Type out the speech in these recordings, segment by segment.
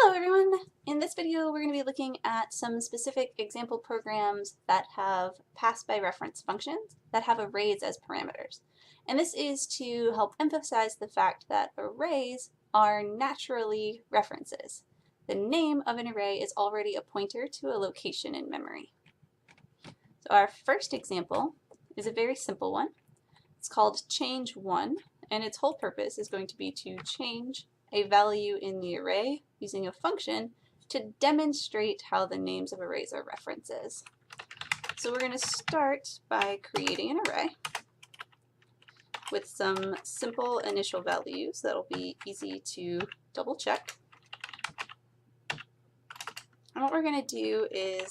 Hello everyone! In this video we're going to be looking at some specific example programs that have pass-by-reference functions that have arrays as parameters. And this is to help emphasize the fact that arrays are naturally references. The name of an array is already a pointer to a location in memory. So our first example is a very simple one. It's called change1, and its whole purpose is going to be to change a value in the array using a function to demonstrate how the names of arrays are references. So we're going to start by creating an array with some simple initial values that'll be easy to double check. And what we're going to do is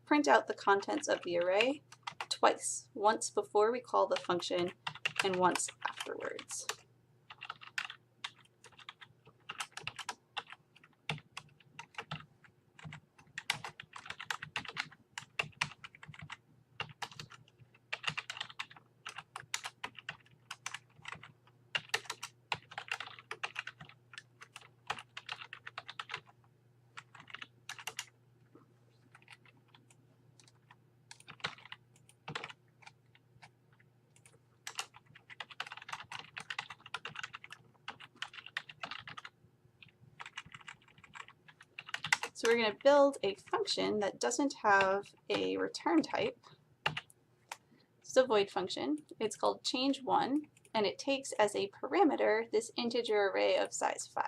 print out the contents of the array twice, once before we call the function and once afterwards. So we're going to build a function that doesn't have a return type. It's a void function. It's called change1, and it takes as a parameter this integer array of size 5.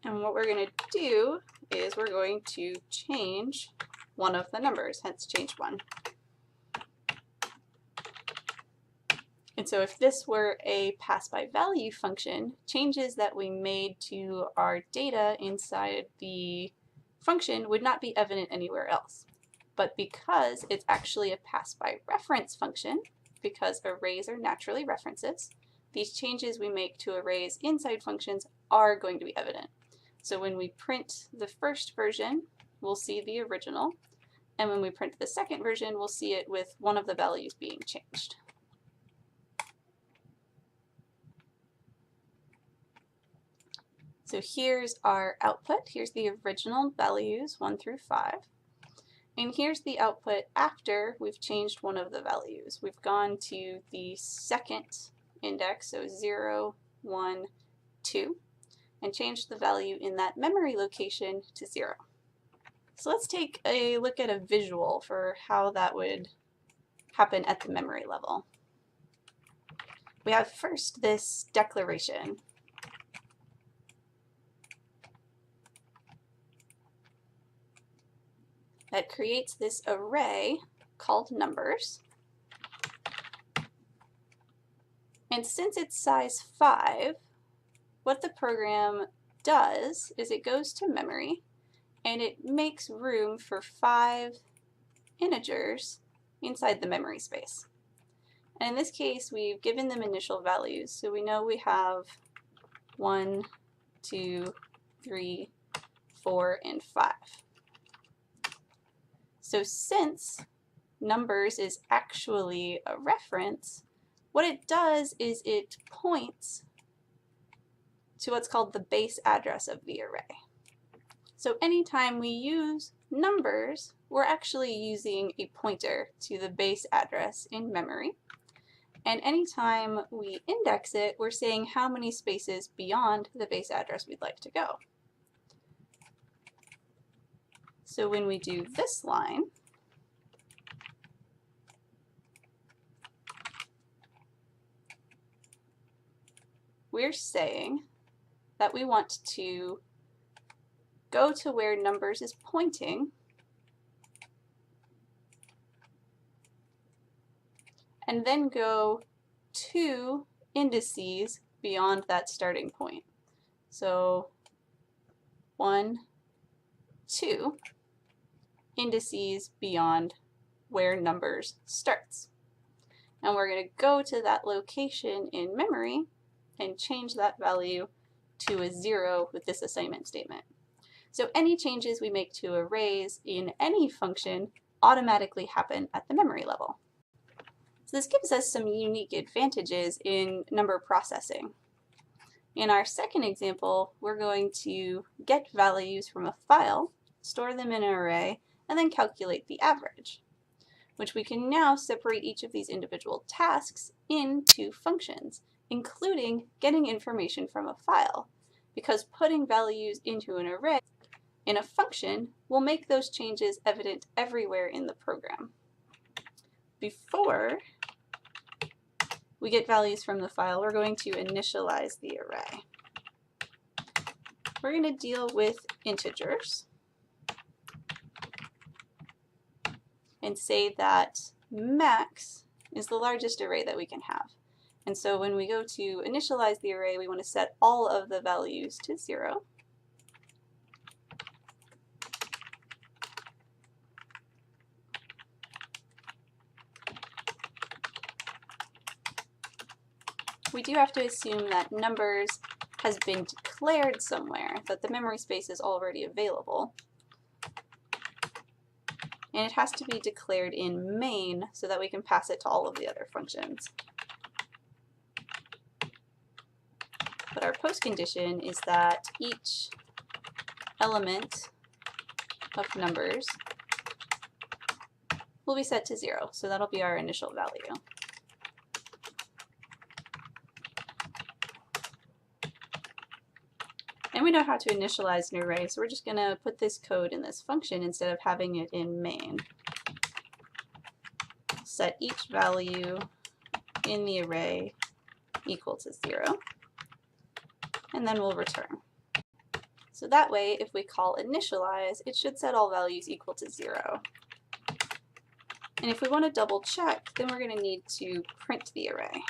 And what we're going to do is we're going to change one of the numbers, hence change1. And so if this were a pass-by-value function, changes that we made to our data inside the function would not be evident anywhere else. But because it's actually a pass-by-reference function, because arrays are naturally references, these changes we make to arrays inside functions are going to be evident. So when we print the first version, we'll see the original, and when we print the second version, we'll see it with one of the values being changed. So here's our output. Here's the original values, 1 through 5. And here's the output after we've changed one of the values. We've gone to the second index, so 0, 1, 2, and changed the value in that memory location to 0. So let's take a look at a visual for how that would happen at the memory level. We have first this declaration. That creates this array called numbers. And since it's size 5, what the program does is it goes to memory and it makes room for 5 integers inside the memory space. And in this case, we've given them initial values. So we know we have 1, 2, 3, 4, and 5. So since numbers is actually a reference, what it does is it points to what's called the base address of the array. So anytime we use numbers, we're actually using a pointer to the base address in memory. And anytime we index it, we're saying how many spaces beyond the base address we'd like to go. So when we do this line, we're saying that we want to go to where numbers is pointing and then go 2 indices beyond that starting point. So 1, 2 indices beyond where numbers starts. And we're going to go to that location in memory and change that value to a 0 with this assignment statement. So any changes we make to arrays in any function automatically happen at the memory level. So this gives us some unique advantages in number processing. In our second example, we're going to get values from a file, store them in an array, and then calculate the average, which we can now separate each of these individual tasks into functions, including getting information from a file, because putting values into an array in a function will make those changes evident everywhere in the program. Before we get values from the file, we're going to initialize the array. We're going to deal with integers and say that max is the largest array that we can have. And so when we go to initialize the array, we want to set all of the values to 0. We do have to assume that numbers has been declared somewhere, that the memory space is already available. And it has to be declared in main so that we can pass it to all of the other functions. But our post condition is that each element of numbers will be set to 0. So that'll be our initial value. And we know how to initialize an array, so we're just going to put this code in this function instead of having it in main. Set each value in the array equal to 0, and then we'll return. So that way, if we call initialize, it should set all values equal to 0. And if we want to double check, then we're going to need to print the array.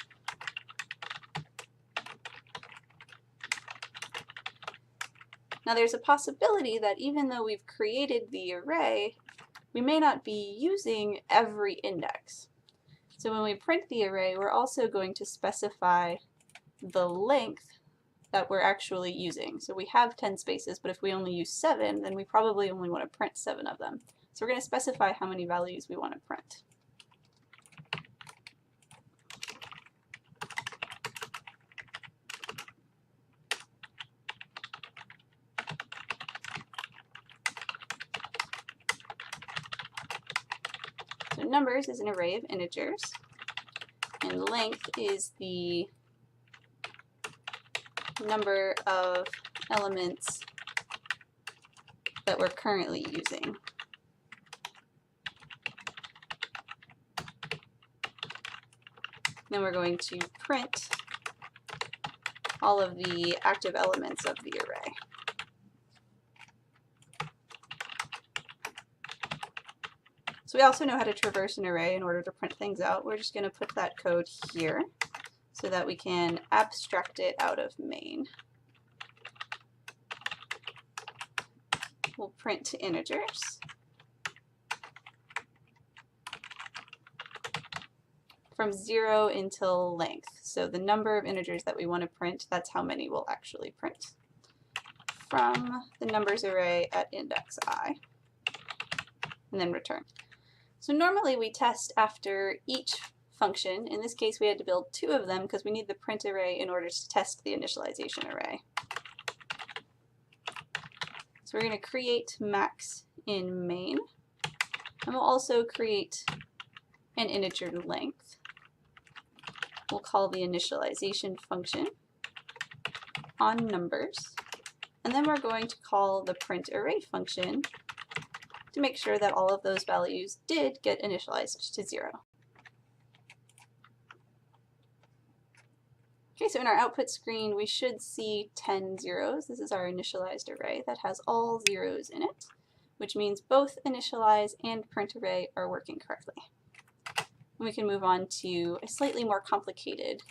Now there's a possibility that even though we've created the array, we may not be using every index. So when we print the array, we're also going to specify the length that we're actually using. So we have 10 spaces, but if we only use 7, then we probably only want to print 7 of them. So we're going to specify how many values we want to print. So numbers is an array of integers, and length is the number of elements that we're currently using. Then we're going to print all of the active elements of the array. So we also know how to traverse an array in order to print things out. We're just going to put that code here so that we can abstract it out of main. We'll print integers. From 0 until length. So the number of integers that we want to print, that's how many we'll actually print from the numbers array at index I, and then return. So normally we test after each function. In this case, we had to build 2 of them because we need the print array in order to test the initialization array. So we're going to create max in main, and we'll also create an integer length. We'll call the initialization function on numbers, and then we're going to call the print array function to make sure that all of those values did get initialized to 0. Okay, so in our output screen, we should see 10 zeros. This is our initialized array that has all zeros in it, which means both initialize and print array are working correctly. And we can move on to a slightly more complicated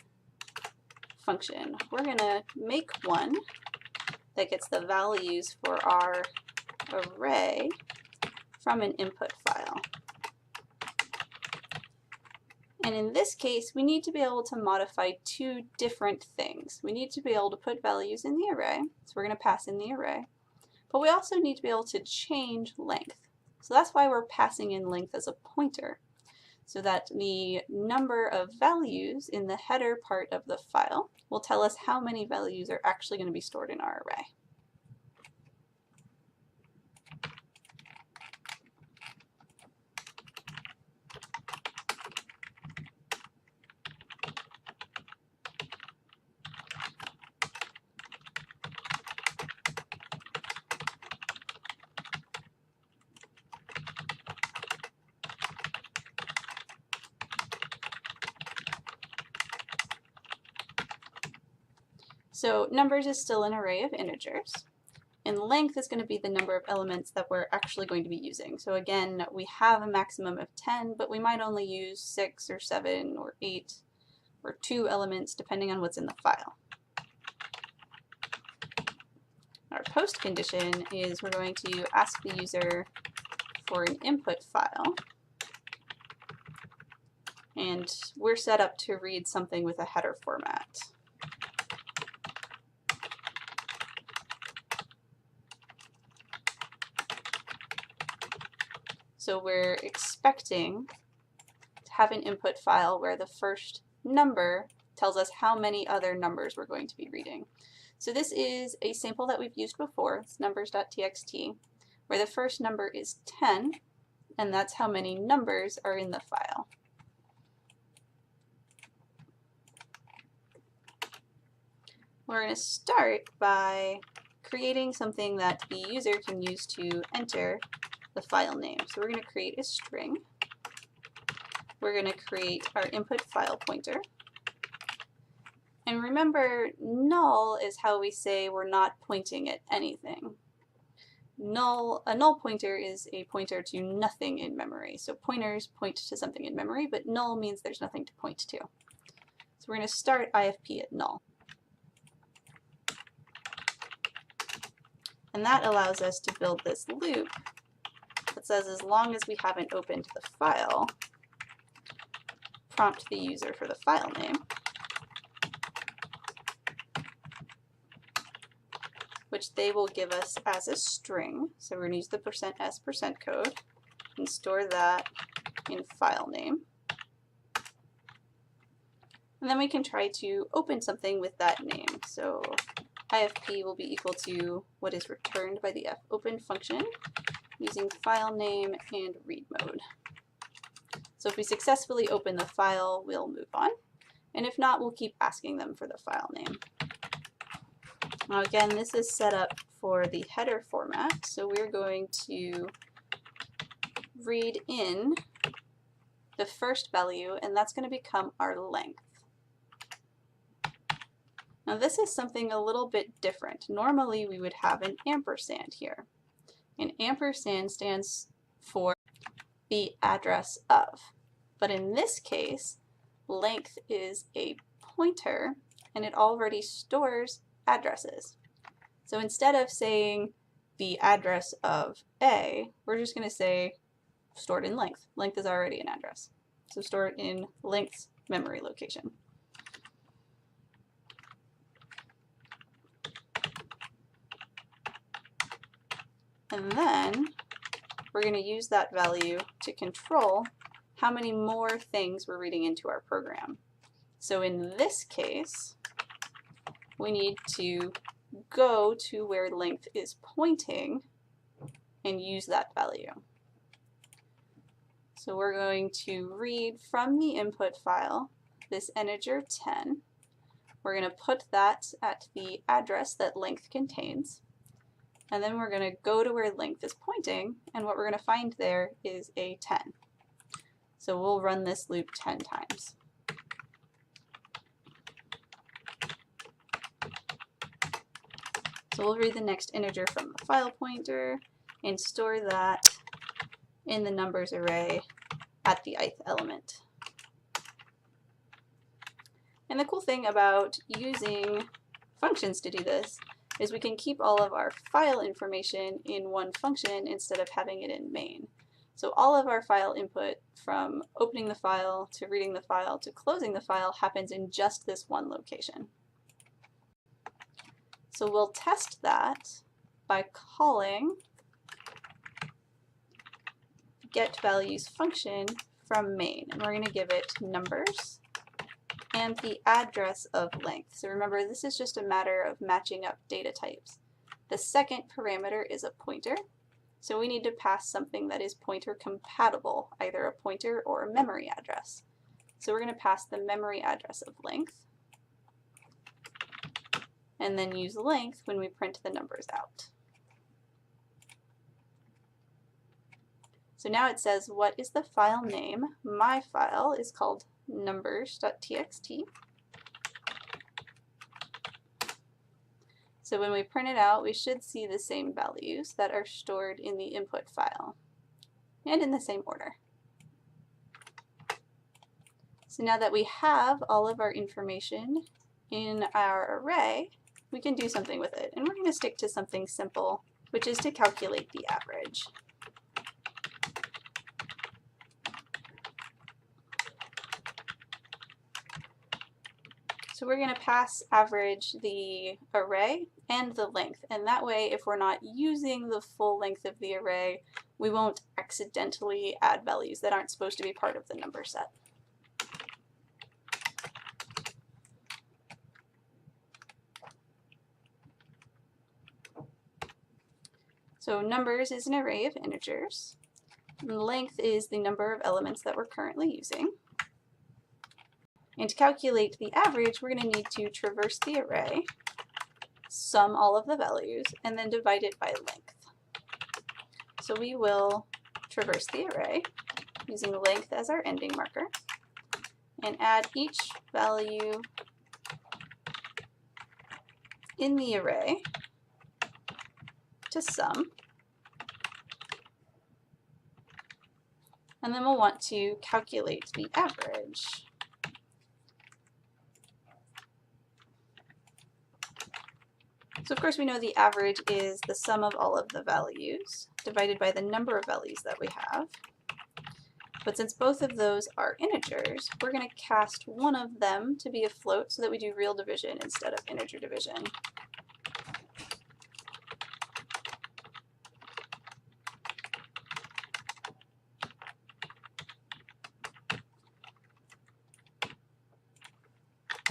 function. We're going to make one that gets the values for our array from an input file. And in this case, we need to be able to modify 2 different things. We need to be able to put values in the array, so we're going to pass in the array, but we also need to be able to change length. So that's why we're passing in length as a pointer. so that the number of values in the header part of the file will tell us how many values are actually going to be stored in our array. So numbers is still an array of integers, and length is going to be the number of elements that we're actually going to be using. So again, we have a maximum of 10, but we might only use 6 or 7 or 8 or 2 elements depending on what's in the file. Our post condition is we're going to ask the user for an input file, and we're set up to read something with a header format. So we're expecting to have an input file where the first number tells us how many other numbers we're going to be reading. So this is a sample that we've used before. It's numbers.txt, where the first number is 10, and that's how many numbers are in the file. We're going to start by creating something that the user can use to enter the file name. So we're going to create a string. We're going to create our input file pointer. And remember, null is how we say we're not pointing at anything. A null pointer is a pointer to nothing in memory. So pointers point to something in memory, but null means there's nothing to point to. So we're going to start IFP at null. And that allows us to build this loop that says as long as we haven't opened the file, prompt the user for the file name, which they will give us as a string. So we're going to use the %s %code and store that in file name. And then we can try to open something with that name. So IFP will be equal to what is returned by the fopen function using file name and read mode. So if we successfully open the file, we'll move on. And if not, we'll keep asking them for the file name. Now again, this is set up for the header format. So we're going to read in the first value, and that's going to become our length. Now this is something a little bit different. Normally we would have an ampersand here. An ampersand stands for the address of. But in this case, length is a pointer, and it already stores addresses. So instead of saying the address of A, we're just going to say stored in length. Length is already an address. So store it in length's memory location. And then we're going to use that value to control how many more things we're reading into our program. So in this case, we need to go to where length is pointing and use that value. So we're going to read from the input file this integer 10. We're going to put that at the address that length contains. And then we're going to go to where length is pointing, and what we're going to find there is a 10. So we'll run this loop 10 times. So we'll read the next integer from the file pointer and store that in the numbers array at the ith element. And the cool thing about using functions to do this is we can keep all of our file information in one function instead of having it in main. So all of our file input, from opening the file to reading the file to closing the file, happens in just this one location. So we'll test that by calling getValues function from main, and we're going to give it numbers and the address of length. So remember, this is just a matter of matching up data types. The second parameter is a pointer, so we need to pass something that is pointer compatible, either a pointer or a memory address. So we're going to pass the memory address of length, and then use length when we print the numbers out. So now it says, what is the file name? My file is called numbers.txt. So when we print it out, we should see the same values that are stored in the input file, and in the same order. So now that we have all of our information in our array, we can do something with it. And we're going to stick to something simple, which is to calculate the average. So we're going to pass average the array and the length, and that way if we're not using the full length of the array, we won't accidentally add values that aren't supposed to be part of the number set. So numbers is an array of integers, and length is the number of elements that we're currently using. And to calculate the average, we're going to need to traverse the array, sum all of the values, and then divide it by length. So we will traverse the array using length as our ending marker, and add each value in the array to sum. And then we'll want to calculate the average. So of course we know the average is the sum of all of the values divided by the number of values that we have. But since both of those are integers, we're going to cast one of them to be a float so that we do real division instead of integer division.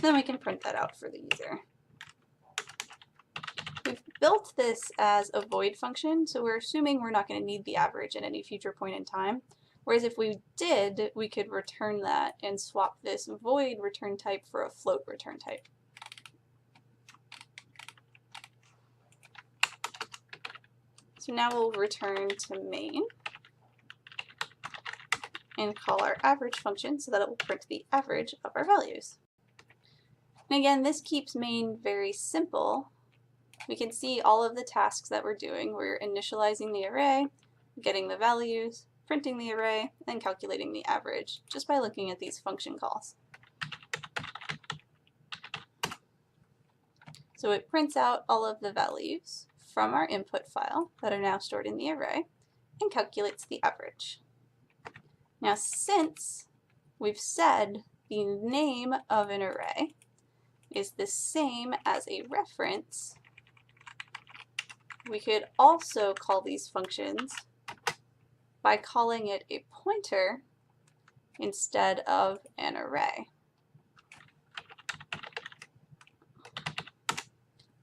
Then we can print that out for the user. We've built this as a void function, so we're assuming we're not going to need the average at any future point in time. Whereas if we did, we could return that and swap this void return type for a float return type. So now we'll return to main and call our average function so that it will print the average of our values. And again, this keeps main very simple. We can see all of the tasks that we're doing. We're initializing the array, getting the values, printing the array, and calculating the average just by looking at these function calls. So it prints out all of the values from our input file that are now stored in the array and calculates the average. Now since we've said the name of an array is the same as a reference, we could also call these functions by calling it a pointer instead of an array.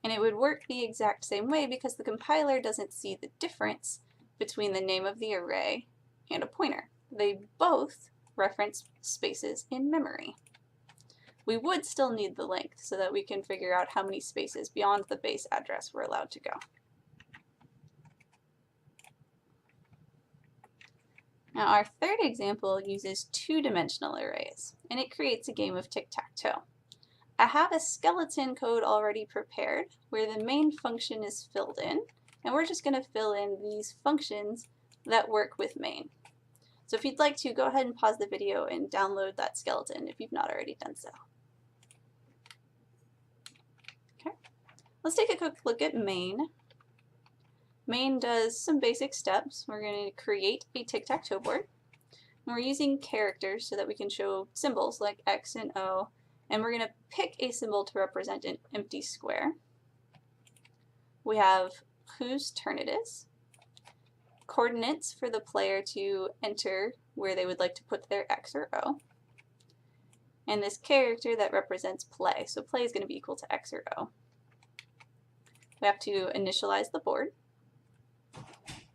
And it would work the exact same way because the compiler doesn't see the difference between the name of the array and a pointer. They both reference spaces in memory. We would still need the length so that we can figure out how many spaces beyond the base address we're allowed to go. Now our third example uses two-dimensional arrays, and it creates a game of tic-tac-toe. I have a skeleton code already prepared where the main function is filled in, and we're just going to fill in these functions that work with main. So if you'd like to, go ahead and pause the video and download that skeleton if you've not already done so. Okay, let's take a quick look at main. Main does some basic steps. We're going to create a tic-tac-toe board. And we're using characters so that we can show symbols like X and O, and we're going to pick a symbol to represent an empty square. We have whose turn it is, coordinates for the player to enter where they would like to put their X or O, and this character that represents play. So play is going to be equal to X or O. We have to initialize the board,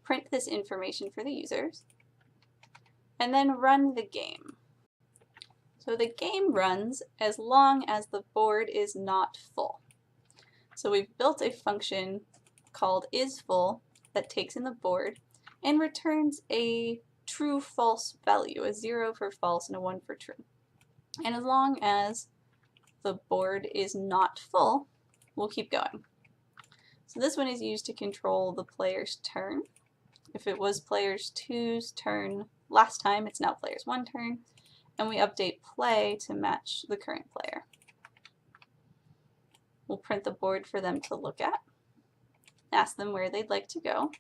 print this information for the users, and then run the game. So the game runs as long as the board is not full. So we've built a function called isFull that takes in the board and returns a true-false value, a 0 for false and a 1 for true. And as long as the board is not full, we'll keep going. So this one is used to control the player's turn. If it was player's 2's turn last time, it's now player's 1 turn. And we update play to match the current player. We'll print the board for them to look at, ask them where they'd like to go,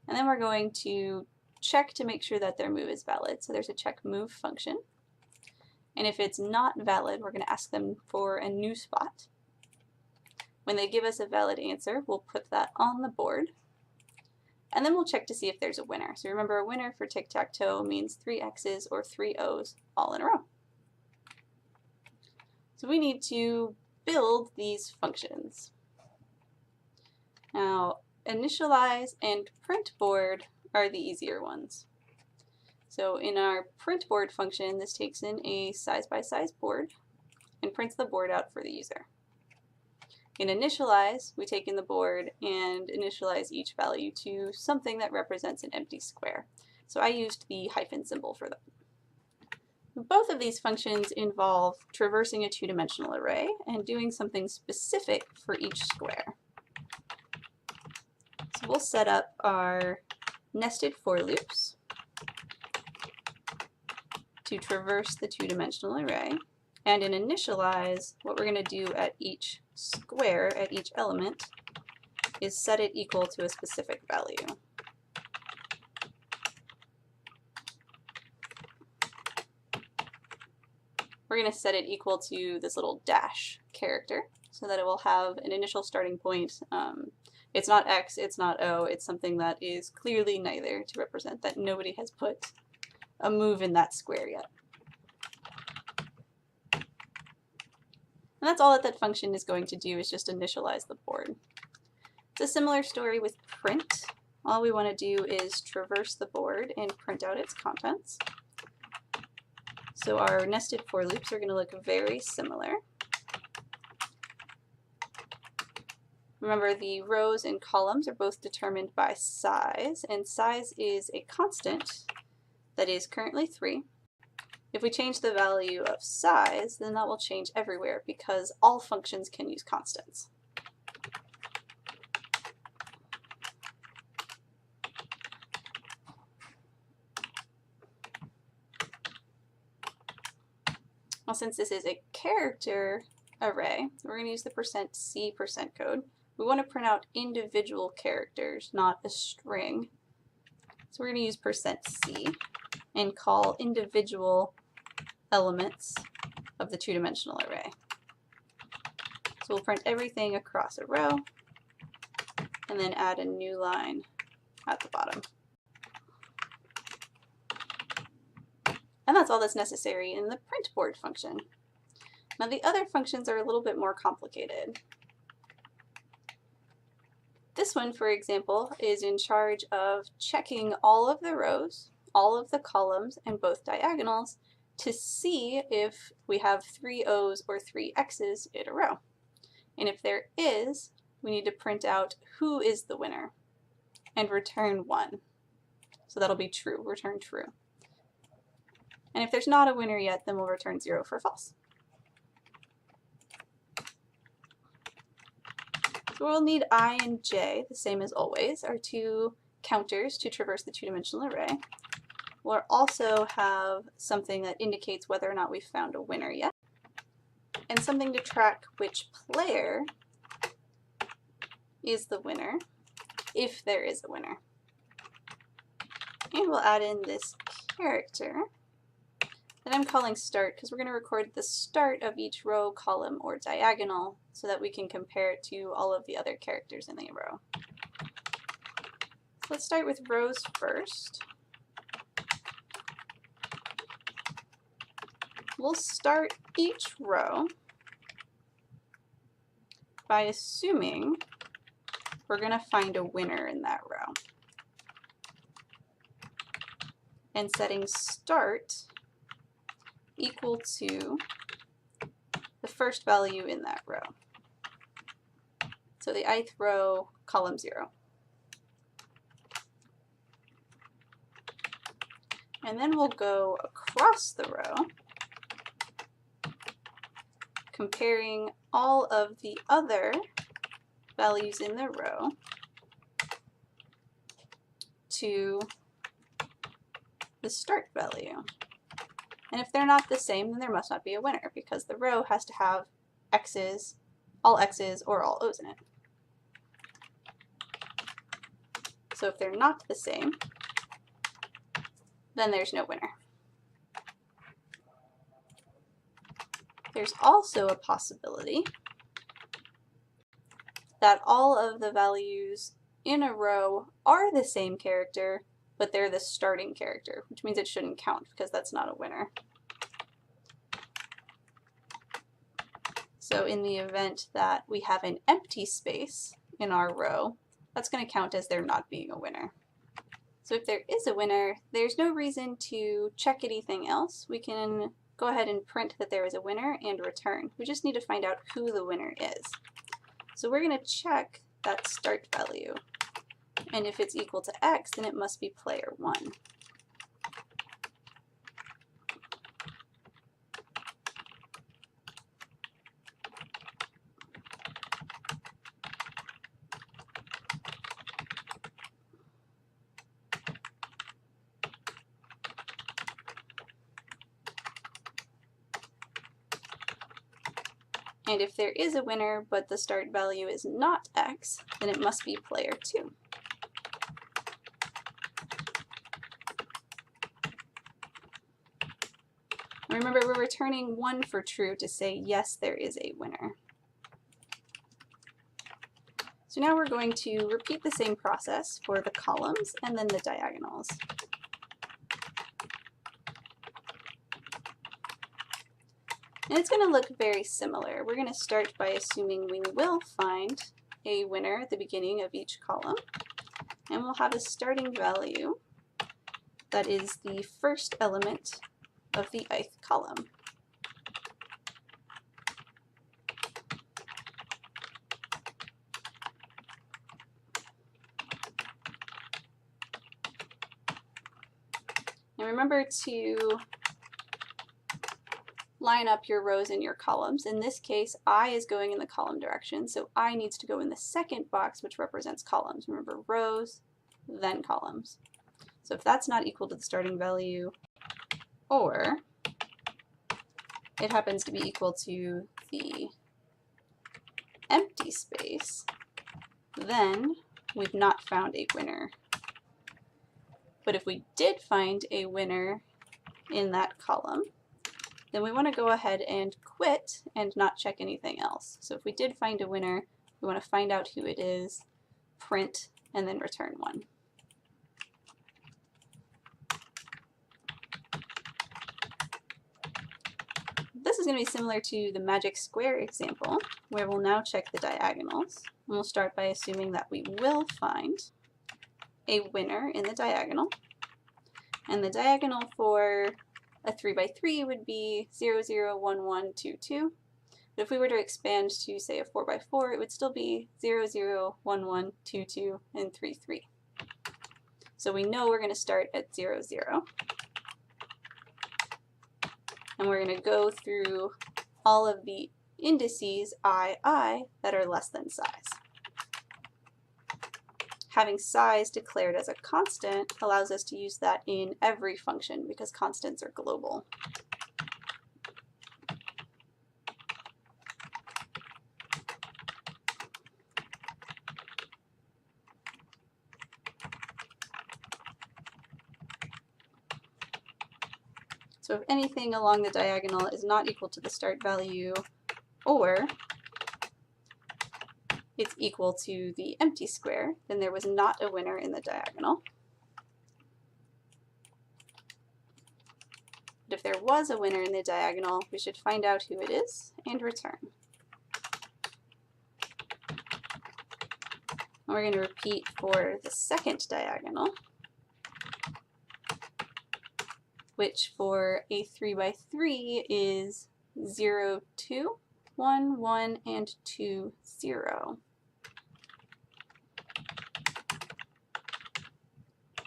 and then we're going to check to make sure that their move is valid. So there's a check move function. And if it's not valid, we're going to ask them for a new spot. When they give us a valid answer, we'll put that on the board. And then we'll check to see if there's a winner. So remember, a winner for tic-tac-toe means 3 X's or 3 O's all in a row. So we need to build these functions. Now, initialize and print board are the easier ones. So in our print board function, this takes in a size by size board and prints the board out for the user. In initialize, we take in the board and initialize each value to something that represents an empty square. So I used the hyphen symbol for that. Both of these functions involve traversing a two-dimensional array and doing something specific for each square. So we'll set up our nested for loops to traverse the two-dimensional array. And in initialize, what we're going to do at each square, at each element, is set it equal to a specific value. We're going to set it equal to this little dash character so that it will have an initial starting point. It's not X, it's not O, it's something that is clearly neither to represent that nobody has put a move in that square yet. And that's all that that function is going to do, is just initialize the board. It's a similar story with print. All we want to do is traverse the board and print out its contents. So our nested for loops are going to look very similar. Remember, the rows and columns are both determined by size, and size is a constant that is currently 3. If we change the value of size, then that will change everywhere because all functions can use constants. Well, since this is a character array, we're going to use the %C code. We want to print out individual characters, not a string. So we're going to use %C and call individual elements of the two-dimensional array. So we'll print everything across a row and then add a new line at the bottom. And that's all that's necessary in the print board function. Now the other functions are a little bit more complicated. This one, for example, is in charge of checking all of the rows, all of the columns, and both diagonals to see if we have 3 O's or 3 X's in a row. And if there is, we need to print out who is the winner and return 1. So that'll be true, return true. And if there's not a winner yet, then we'll return 0 for false. So we'll need I and J, the same as always, our 2 counters to traverse the two-dimensional array. We'll also have something that indicates whether or not we've found a winner yet, and something to track which player is the winner, if there is a winner. And we'll add in this character that I'm calling start because we're going to record the start of each row, column, or diagonal so that we can compare it to all of the other characters in the row. So let's start with rows first. we'll start each row by assuming we're going to find a winner in that row and setting start equal to the first value in that row. So the ith row, column 0. And then we'll go across the row, comparing all of the other values in the row to the start value. And if they're not the same, then there must not be a winner, because the row has to have x's, all x's, or all o's in it. So if they're not the same, then there's no winner. There's also a possibility that all of the values in a row are the same character, but they're the starting character, which means it shouldn't count because that's not a winner. So in the event that we have an empty space in our row, that's going to count as there not being a winner. So if there is a winner, there's no reason to check anything else. We can go ahead and print that there is a winner and return. We just need to find out who the winner is. So we're going to check that start value. And if it's equal to x, then it must be player 1. And if there is a winner, but the start value is not x, then it must be player 2. Remember, we're returning 1 for true to say, yes, there is a winner. So now we're going to repeat the same process for the columns and then the diagonals. And it's going to look very similar. We're going to start by assuming we will find a winner at the beginning of each column, and we'll have a starting value that is the first element of the ith column. And remember to line up your rows and your columns. In this case, I is going in the column direction, so I needs to go in the second box, which represents columns. Remember, rows, then columns. So if that's not equal to the starting value, or it happens to be equal to the empty space, then we've not found a winner. But if we did find a winner in that column, then we want to go ahead and quit and not check anything else. So if we did find a winner, we want to find out who it is, print, and then return 1. This is going to be similar to the magic square example, where we'll now check the diagonals. And we'll start by assuming that we will find a winner in the diagonal. And the diagonal for a 3 by 3 would be 0, 0, 1, 1, 2, 2. But if we were to expand to, say, a 4 by 4, it would still be 0, 0, 1, 1, 2, 2, and 3, 3. So we know we're going to start at 0, 0. And we're going to go through all of the indices I that are less than size. Having size declared as a constant allows us to use that in every function because constants are global. So if anything along the diagonal is not equal to the start value, or it's equal to the empty square, then there was not a winner in the diagonal. But if there was a winner in the diagonal, we should find out who it is and return. And we're going to repeat for the second diagonal, which for a 3 by 3 is 0, 2, 1, 1, and 2, 0.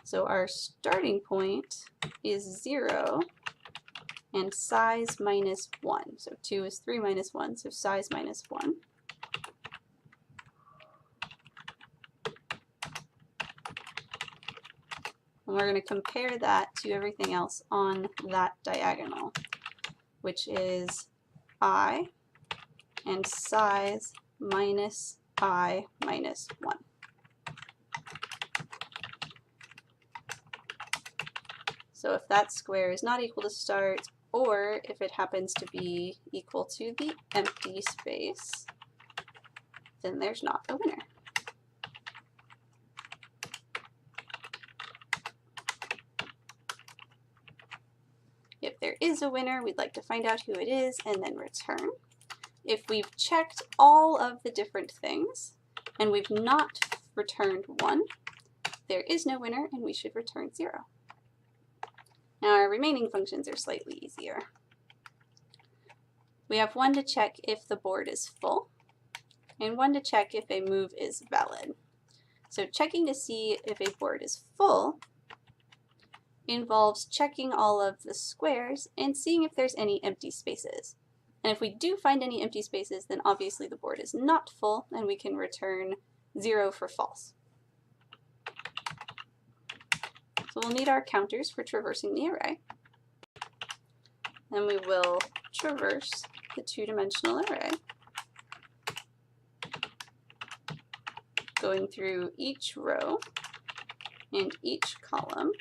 So our starting point is 0 and size minus 1. So 2 is 3 minus 1, so size minus 1. And we're going to compare that to everything else on that diagonal, which is I and size minus I minus 1. So if that square is not equal to start, or if it happens to be equal to the empty space, then there's not a winner. If there is a winner, we'd like to find out who it is and then return. If we've checked all of the different things and we've not returned 1, there is no winner and we should return 0. Now our remaining functions are slightly easier. We have one to check if the board is full and one to check if a move is valid. So checking to see if a board is full involves checking all of the squares and seeing if there's any empty spaces. And if we do find any empty spaces, then obviously the board is not full and we can return 0 for false. So we'll need our counters for traversing the array. Then we will traverse the two-dimensional array, going through each row and each column,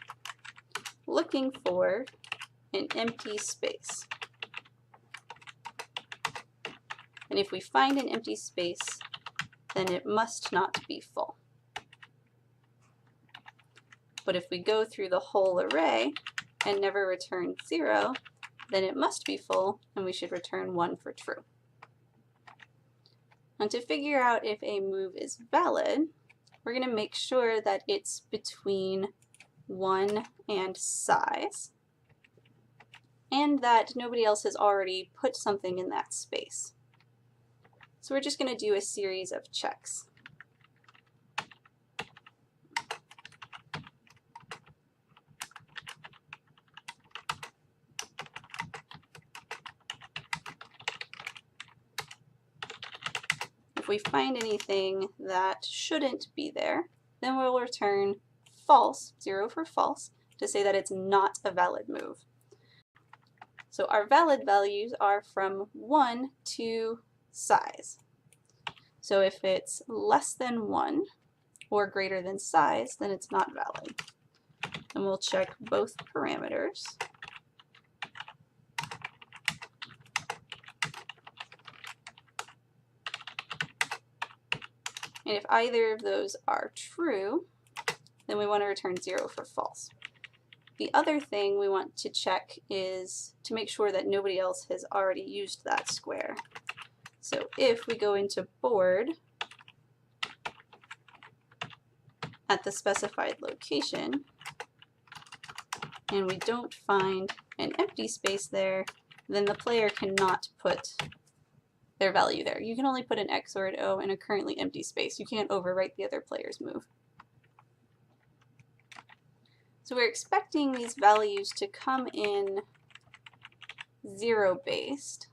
looking for an empty space. And if we find an empty space, then it must not be full. But if we go through the whole array and never return 0, then it must be full, and we should return 1 for true. And to figure out if a move is valid, we're going to make sure that it's between 1 and size, and that nobody else has already put something in that space. So we're just going to do a series of checks. If we find anything that shouldn't be there, then we'll return false, 0 for false, to say that it's not a valid move. So our valid values are from 1 to size. So if it's less than 1 or greater than size, then it's not valid. And we'll check both parameters. And if either of those are true, then we want to return 0 for false. The other thing we want to check is to make sure that nobody else has already used that square. So if we go into board at the specified location and we don't find an empty space there, then the player cannot put their value there. You can only put an X or an O in a currently empty space. You can't overwrite the other player's move. So we're expecting these values to come in 0-based.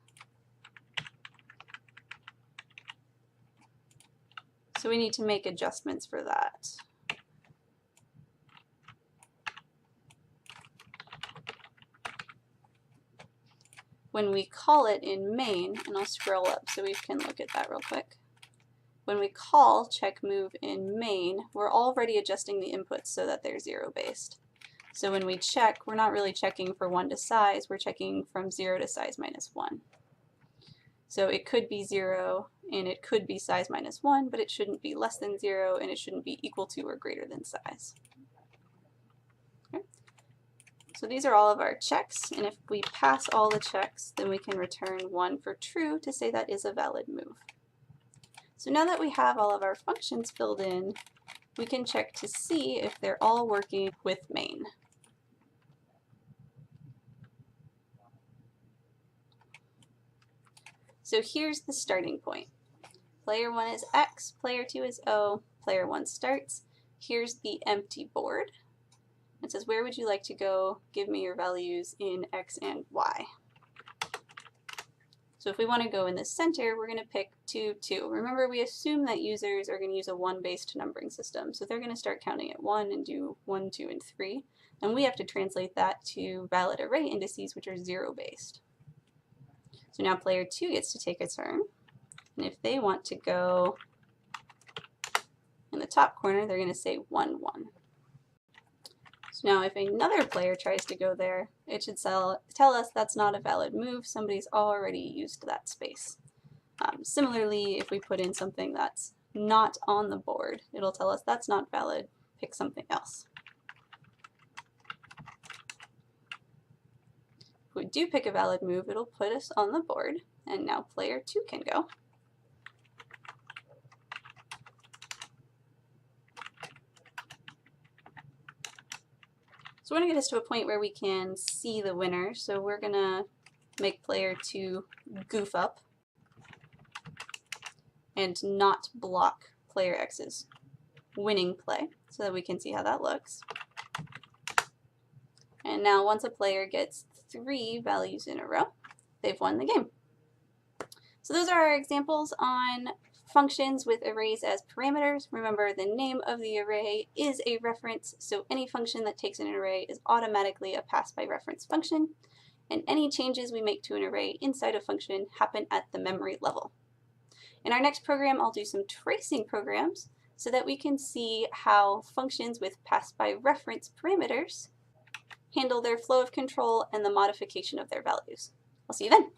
So we need to make adjustments for that. When we call it in main, and I'll scroll up so we can look at that real quick. When we call check move in main, we're already adjusting the inputs so that they're 0-based. So when we check, we're not really checking for 1 to size, we're checking from 0 to size minus 1. So it could be 0 and it could be size minus 1, but it shouldn't be less than 0 and it shouldn't be equal to or greater than size. Okay. So these are all of our checks, and if we pass all the checks, then we can return 1 for true to say that is a valid move. So now that we have all of our functions filled in, we can check to see if they're all working with main. So here's the starting point. Player 1 is X, player 2 is O, player 1 starts. Here's the empty board. It says, where would you like to go? Give me your values in X and Y. So if we want to go in the center, we're going to pick 2, 2. Remember, we assume that users are going to use a 1-based numbering system. So they're going to start counting at 1 and do 1, 2, and 3. And we have to translate that to valid array indices, which are 0-based. So now player 2 gets to take a turn. And if they want to go in the top corner, they're going to say 1, 1. So now if another player tries to go there, it should tell us that's not a valid move. Somebody's already used that space. Similarly, if we put in something that's not on the board, it'll tell us that's not valid. Pick something else. If we do pick a valid move, it'll put us on the board, and now player 2 can go. So we want to get us to a point where we can see the winner, so we're going to make player 2 goof up and not block player X's winning play so that we can see how that looks. And now once a player gets 3 values in a row, they've won the game. So those are our examples on functions with arrays as parameters. Remember, the name of the array is a reference, so any function that takes in an array is automatically a pass by reference function, and any changes we make to an array inside a function happen at the memory level. In our next program, I'll do some tracing programs so that we can see how functions with pass by reference parameters handle their flow of control and the modification of their values. I'll see you then.